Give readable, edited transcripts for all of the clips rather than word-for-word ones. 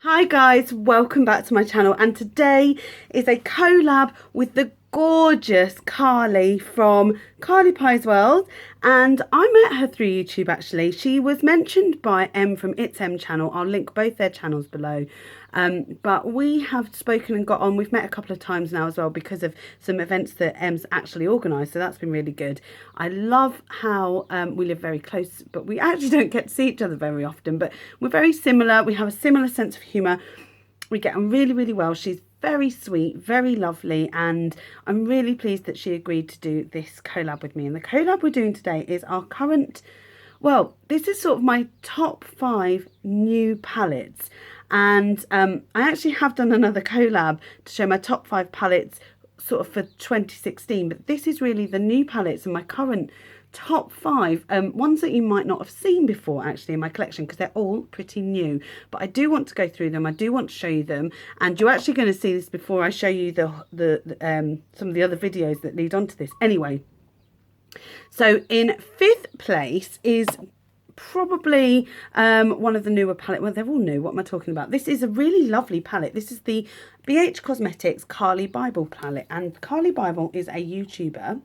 Hi guys, welcome back to my channel, and today is a collab with the gorgeous Carly from CarlypiesWorld, and I met her through YouTube actually. She was mentioned by Em from It's Em channel. I'll link both their channels below. But we have spoken and got on. We've met a couple of times now as well because of some events that Em's actually organised, so that's been really good. I love how we live very close, but we actually don't get to see each other very often, but we're very similar. We have a similar sense of humour. We get on really, really well. She's very sweet, very lovely, and I'm really pleased that she agreed to do this collab with me. And the collab we're doing today is our current, well, this is sort of my top 5 new palettes. And I actually have done another collab to show my top 5 palettes sort of for 2016, but this is really the new palettes and my current top 5 ones that you might not have seen before actually in my collection, because they're all pretty new. But I do want to go through them, I do want to show you them, and you're actually going to see this before I show you the some of the other videos that lead on to this. Anyway, so in 5th place is probably one of the newer palette. Well, they're all new. What am I talking about? This is a really lovely palette. This is the BH Cosmetics Carly Bible palette, and Carly Bible is a YouTuber,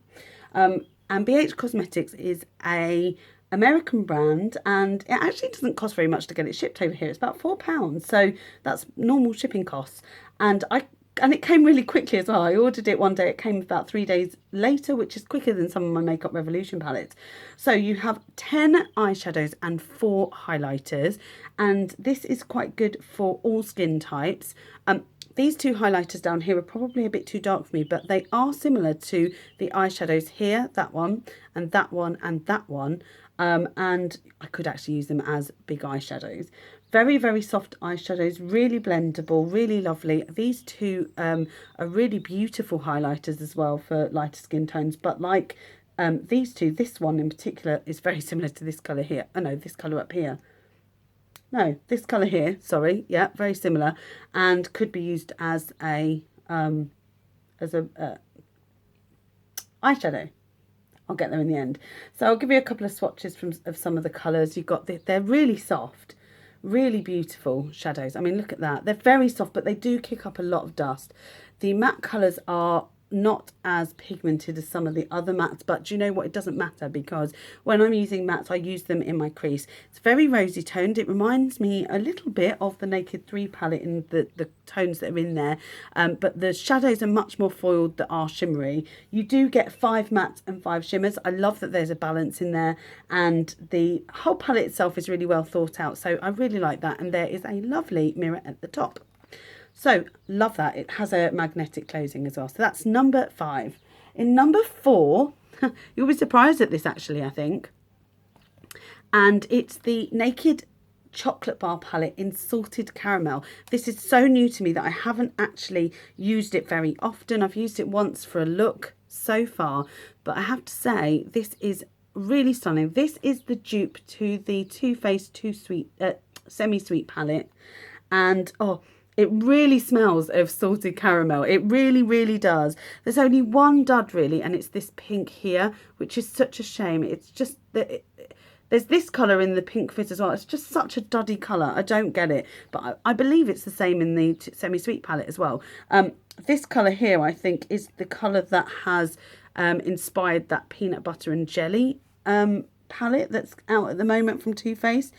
and BH Cosmetics is a American brand, and it actually doesn't cost very much to get it shipped over here. It's about £4, so that's normal shipping costs. And it came really quickly as well. I ordered it one day, it came about 3 days later, which is quicker than some of my Makeup Revolution palettes. So you have 10 eyeshadows and 4 highlighters, and this is quite good for all skin types. These 2 highlighters down here are probably a bit too dark for me, but they are similar to the eyeshadows here, that one, and that one, and that one. And I could actually use them as big eyeshadows. Very, very soft eyeshadows, really blendable, really lovely. These 2 are really beautiful highlighters as well for lighter skin tones. But like these 2, this one in particular is very similar to this colour here. Oh no, this colour up here. No, this colour here, sorry. Yeah, very similar, and could be used as a eyeshadow. I'll get there in the end. So I'll give you a couple of swatches of some of the colours. You've got they're really soft, really beautiful shadows. I mean, look at that. They're very soft, but they do kick up a lot of dust. The matte colours are not as pigmented as some of the other mattes, but do you know what? It doesn't matter, because when I'm using mattes, I use them in my crease. It's very rosy toned. It reminds me a little bit of the Naked 3 palette in the tones that are in there, but the shadows are much more foiled that are shimmery. You do get 5 mattes and 5 shimmers. I love that there's a balance in there, and the whole palette itself is really well thought out, so I really like that. And there is a lovely mirror at the top. So, love that. It has a magnetic closing as well. So that's number 5. In number 4, you'll be surprised at this actually, I think. And it's the Naked Chocolate Bar palette in Salted Caramel. This is so new to me that I haven't actually used it very often. I've used it once for a look so far. But I have to say, this is really stunning. This is the dupe to the Too Faced Semi-Sweet palette. And, oh, it really smells of salted caramel. It really, really does. There's only one dud really, and it's this pink here, which is such a shame. It's just that there's this colour in the pink fit as well. It's just such a duddy colour. I don't get it. But I believe it's the same in the Semi-Sweet palette as well. This colour here, I think, is the colour that has inspired that peanut butter and jelly palette that's out at the moment from Too Faced.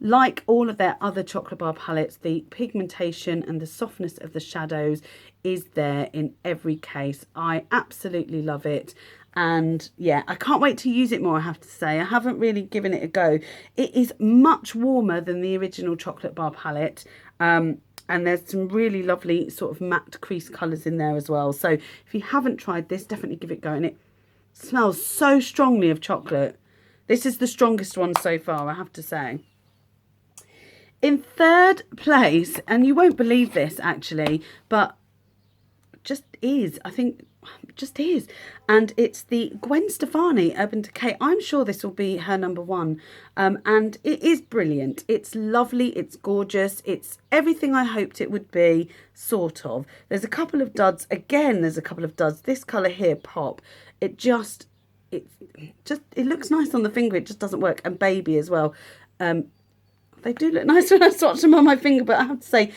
Like all of their other chocolate bar palettes, the pigmentation and the softness of the shadows is there in every case. I absolutely love it. And yeah, I can't wait to use it more, I have to say. I haven't really given it a go. It is much warmer than the original chocolate bar palette. And there's some really lovely sort of matte crease colours in there as well. So if you haven't tried this, definitely give it a go. And it smells so strongly of chocolate. This is the strongest one so far, I have to say. In 3rd place, and you won't believe this actually, but just is, I think, just is, and it's the Gwen Stefani Urban Decay. I'm sure this will be her number 1, and it is brilliant. It's lovely, it's gorgeous, it's everything I hoped it would be, sort of. There's a couple of duds, again, there's a couple of duds. This colour here, Pop, it looks nice on the finger, it just doesn't work. And Baby as well. They do look nice when I swatch them on my finger, but I have to say,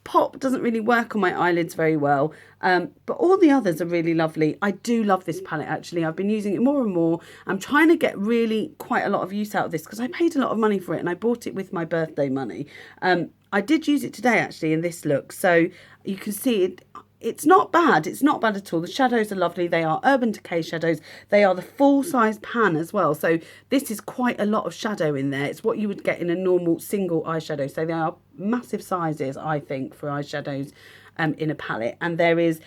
pop doesn't really work on my eyelids very well. But all the others are really lovely. I do love this palette, actually. I've been using it more and more. I'm trying to get really quite a lot of use out of this because I paid a lot of money for it and I bought it with my birthday money. I did use it today, actually, in this look. So you can see it. It's not bad. It's not bad at all. The shadows are lovely. They are Urban Decay shadows. They are the full-size pan as well. So this is quite a lot of shadow in there. It's what you would get in a normal single eyeshadow. So they are massive sizes, I think, for eyeshadows in a palette. And there is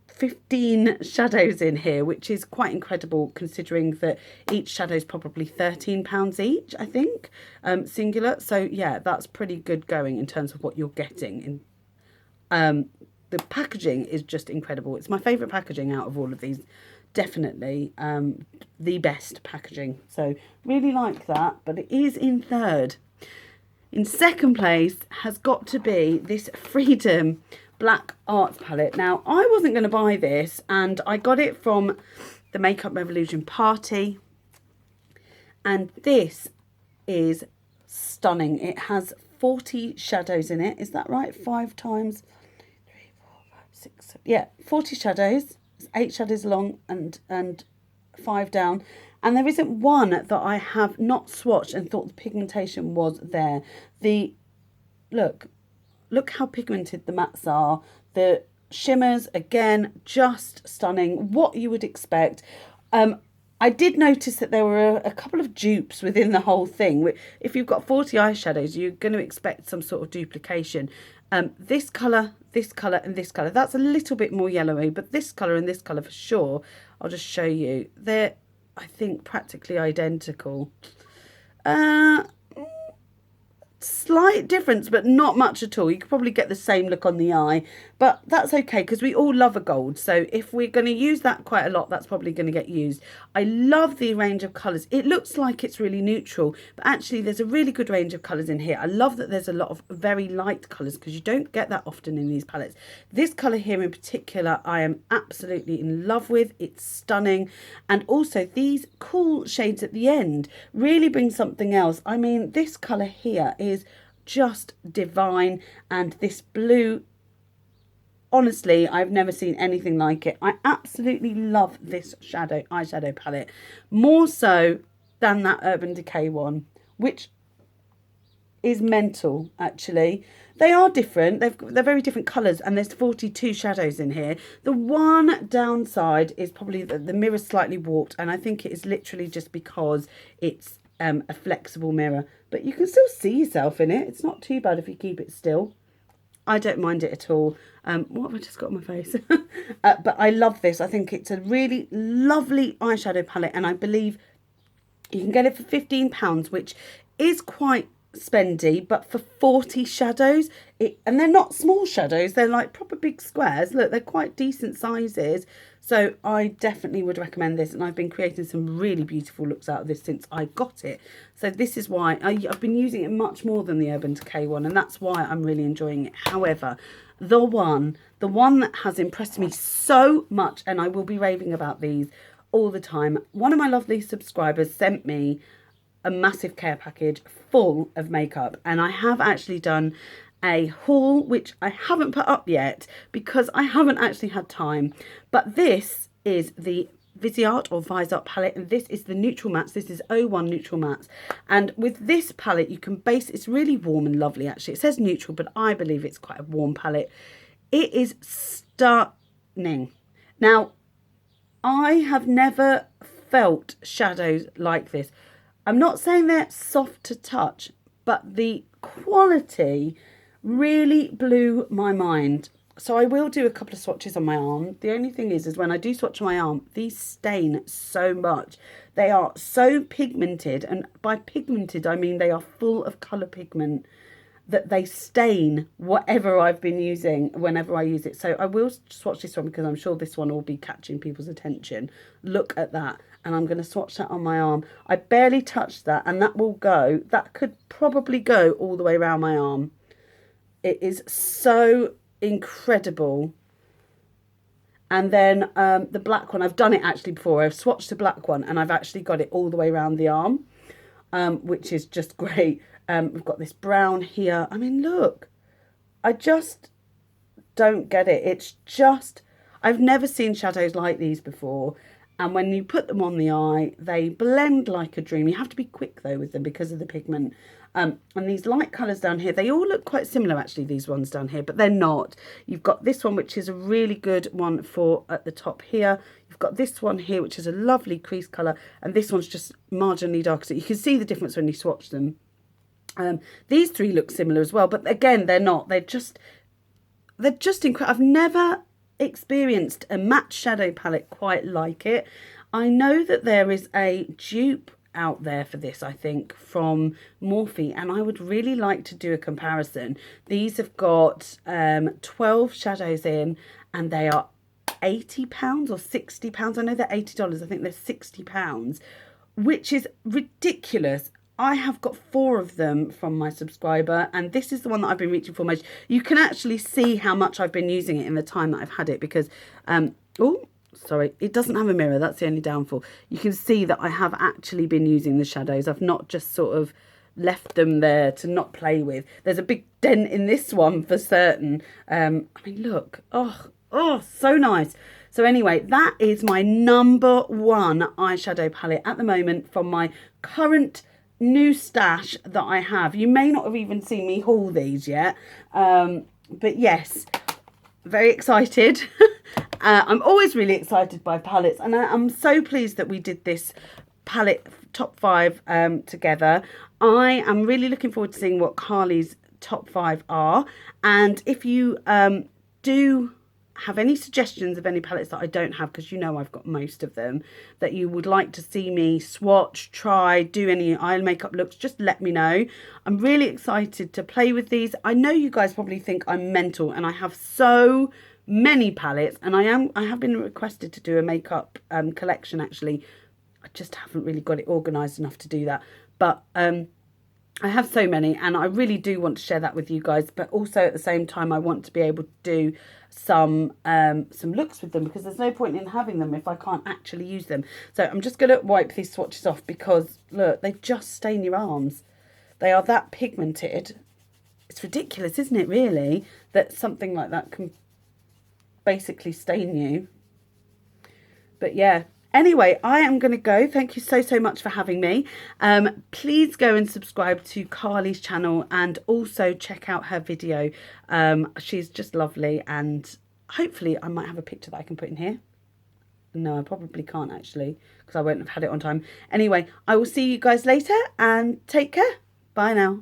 15 shadows in here, which is quite incredible considering that each shadow is probably £13 each, I think, singular. So yeah, that's pretty good going in terms of what you're getting. The packaging is just incredible. It's my favourite packaging out of all of these. Definitely the best packaging. So really like that, but it is in third. In second place has got to be this Freedom Black Arts palette. Now, I wasn't going to buy this, and I got it from the Makeup Revolution party. And this is stunning. It has 40 shadows in it. Is that right? 5 times... 6, yeah, 40 shadows. It's 8 shadows long and 5 down. And there isn't one that I have not swatched and thought the pigmentation was there. Look how pigmented the mattes are. The shimmers, again, just stunning. What you would expect. I did notice that there were a couple of dupes within the whole thing. If you've got 40 eyeshadows, you're going to expect some sort of duplication. This colour, and this colour. That's a little bit more yellowy, but this colour and this colour for sure. I'll just show you. They're, I think, practically identical. Slight difference, but not much at all. You could probably get the same look on the eye, but that's okay because we all love a gold. So if we're going to use that quite a lot, that's probably going to get used. I love the range of colours. It looks like it's really neutral, but actually there's a really good range of colours in here. I love that there's a lot of very light colours because you don't get that often in these palettes. This colour here in particular, I am absolutely in love with. It's stunning. And also these cool shades at the end really bring something else. I mean, this colour here is just divine, and this blue, honestly, I've never seen anything like it. I absolutely love this eyeshadow palette, more so than that Urban Decay one, which is mental, actually. They are different. They're very different colours, and there's 42 shadows in here. The one downside is probably the mirror's slightly warped, and I think it is literally just because it's a flexible mirror, but you can still see yourself in it. It's not too bad if you keep it still. I don't mind it at all. What have I just got on my face? But I love this. I think it's a really lovely eyeshadow palette, and I believe you can get it for £15, which is quite spendy, but for 40 shadows, and they're not small shadows, they're like proper big squares. Look, they're quite decent sizes. So I definitely would recommend this, and I've been creating some really beautiful looks out of this since I got it. So this is why I've been using it much more than the Urban Decay one, and that's why I'm really enjoying it. However, the one that has impressed me so much, and I will be raving about these all the time, one of my lovely subscribers sent me a massive care package full of makeup, and I have actually done a haul which I haven't put up yet because I haven't actually had time. But this is the Viseart or Viseart palette, and this is the neutral mattes. This is 01 neutral mattes, and with this palette you can base, it's really warm and lovely actually. It says neutral, but I believe it's quite a warm palette. It is stunning. Now, I have never felt shadows like this. I'm not saying they're soft to touch, but the quality really blew my mind. So I will do a couple of swatches on my arm. The only thing is when I do swatch my arm, these stain so much. They are so pigmented, and by pigmented I mean they are full of colour pigment, that they stain whatever I've been using whenever I use it. So I will swatch this one because I'm sure this one will be catching people's attention. Look at that. And I'm going to swatch that on my arm. I barely touched that, and that will go, that could probably go all the way around my arm. It is so incredible. And then the black one, I've done it actually before. I've swatched the black one, and I've actually got it all the way around the arm, which is just great. We've got this brown here. I mean, look, I just don't get it. It's just, I've never seen shadows like these before. And when you put them on the eye, they blend like a dream. You have to be quick though with them because of the pigment. And these light colours down here, they all look quite similar actually, these ones down here, but they're not. You've got this one, which is a really good one for at the top here. You've got this one here, which is a lovely crease colour. And this one's just marginally darker. So you can see the difference when you swatch them. These three look similar as well, but again, they're not. They're just incredible. I've never experienced a matte shadow palette quite like it. I know that there is a dupe out there for this, I think, from Morphe, and I would really like to do a comparison. These have got 12 shadows in, and they are £80 or £60. I know they're $80. I think they're £60, which is ridiculous. I have got 4 of them from my subscriber, and this is the one that I've been reaching for most. You can actually see how much I've been using it in the time that I've had it because, oh, sorry, it doesn't have a mirror. That's the only downfall. You can see that I have actually been using the shadows. I've not just sort of left them there to not play with. There's a big dent in this one for certain. I mean, look, oh, so nice. So anyway, that is my #1 eyeshadow palette at the moment from my current new stash that I have. You may not have even seen me haul these yet, but yes, very excited. I'm always really excited by palettes, and I'm so pleased that we did this palette top 5 together. I am really looking forward to seeing what Carly's top 5 are, and if you do have any suggestions of any palettes that I don't have, because you know I've got most of them, that you would like to see me swatch, try, do any eye makeup looks, just let me know. I'm really excited to play with these. I know you guys probably think I'm mental, and I have so many palettes, and I have been requested to do a makeup collection actually. I just haven't really got it organised enough to do that, but I have so many, and I really do want to share that with you guys, but also at the same time I want to be able to do some looks with them, because there's no point in having them if I can't actually use them. So I'm just going to wipe these swatches off because look, they just stain your arms. They are that pigmented. It's ridiculous, isn't it, really, that something like that can basically stain you. But yeah, anyway, I am going to go. Thank you so much for having me. Please go and subscribe to Carly's channel, and also check out her video. She's just lovely, and hopefully I might have a picture that I can put in here. No, I probably can't actually, because I won't have had it on time. Anyway, I will see you guys later, and take care. Bye now.